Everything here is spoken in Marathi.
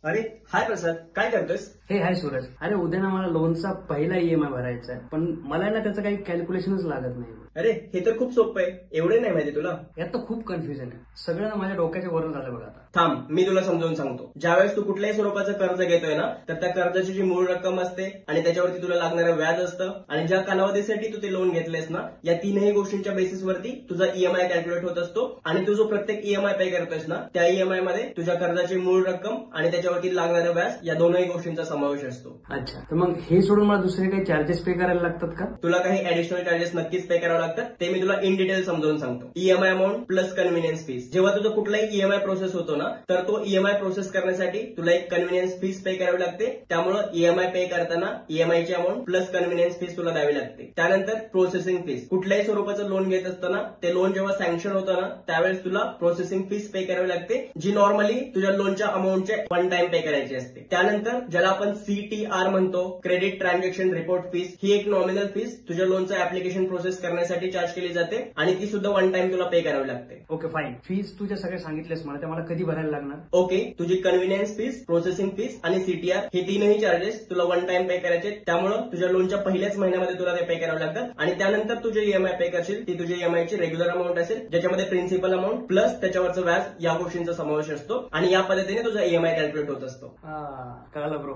अरे हाय प्रसाद, काय करतोस? हे हाय सूरज. अरे उद्या ना मला लोनचा पहिला ईएमआय भरायचा आहे, पण मला ना त्याचं काही कॅल्क्युलेशनच लागत नाही. अरे हे तर खूप सोपं आहे, एवढे नाही माहिती तुला? यात तर खूप कन्फ्युजन आहे. सगळं ना माझ्या डोक्याच्या वरून झालं बघा आता. थांब, मी तुला समजावून सांगतो. ज्यावेळेस तू कुठल्याही स्वरूपाचं कर्ज घेतोय ना, तर त्या कर्जाची जी मूळ रक्कम असते आणि त्याच्यावरती तुला लागणारं व्याज असतं आणि ज्या कालावधीसाठी तू ते लोन घेतलेस ना, या तीनही गोष्टींच्या बेसिसवरती तुझा ईएमआय कॅल्क्युलेट होत असतो आणि तू जो प्रत्येक ईएमआय पे करतोयस ना, त्या ईएमआय मध्ये तुझ्या कर्जाची मूळ रक्कम आणि त्याच्यावरती लागणारं व्याज या दोनही गोष्टींचा समावेश असतो. अच्छा, तर मग हे सोडून मला दुसरे काही चार्जेस पे करायला लागतात का? तुला काही ऍडिशनल चार्जेस नक्कीच पे करावे लागतात, ते मी तुला इन डिटेल समजावून सांगतो. EMI amount plus convenience fees. जेव्हा तुझं कुठलाही ईएमआय प्रोसेस होतो ना, तर तो ईएमआय प्रोसेस करण्यासाठी तुला एक कन्व्हिनियन्स फीस पे करावी लागते. त्यामुळे ईएमआय पे करताना ईएमआयची अमाऊंट प्लस कन्व्हिनियन्स फीस तुला द्यावी लागते. त्यानंतर प्रोसेसिंग फीस. कुठल्याही स्वरूपाचं लोन घेत असताना ते लोन जेव्हा सँक्शन होतं ना, त्यावेळेस तुला प्रोसेसिंग फीस पे करावी लागते, जी नॉर्मली तुझ्या लोनच्या अमाऊंटचे वन टाइम पे करायची असते. त्यानंतर ज्याला आपण सीटीआर म्हणतो, क्रेडिट ट्रान्झॅक्शन रिपोर्ट फीस, ही एक नॉमिनल फीस तुझ्या लोनचं ऍप्लिकेशन प्रोसेस करण्यासाठी चार्ज केली जाते आणि ती सुद्धा वन टाइम तुला पे करावी लागते. Okay fine. फीस तुझ्या सगळ्या सांगितलेस मला, त्या मला कधी भरायला लागणार? ओके, तुझी कन्व्हिनियन्स फीस, प्रोसेसिंग फीस आणि सीटीआर हे तीनही चार्जेस तुला वन टाइम पे करायचे. त्यामुळे तुझ्या लोनच्या पहिल्याच महिन्यामध्ये तुला ते पे करावे लागतात आणि त्यानंतर तुझे ईएमआय पे करशील ती तुझ्या ईएमआयची रेग्युलर अमाऊंट असेल, ज्याच्यामध्ये प्रिन्सिपल अमाऊंट प्लस त्याच्यावरचं व्याज या गोष्टींचा समावेश असतो आणि या पद्धतीने तुझा ईएमआय कॅल्क्युलेट होत असतो. कळालं ब्रो.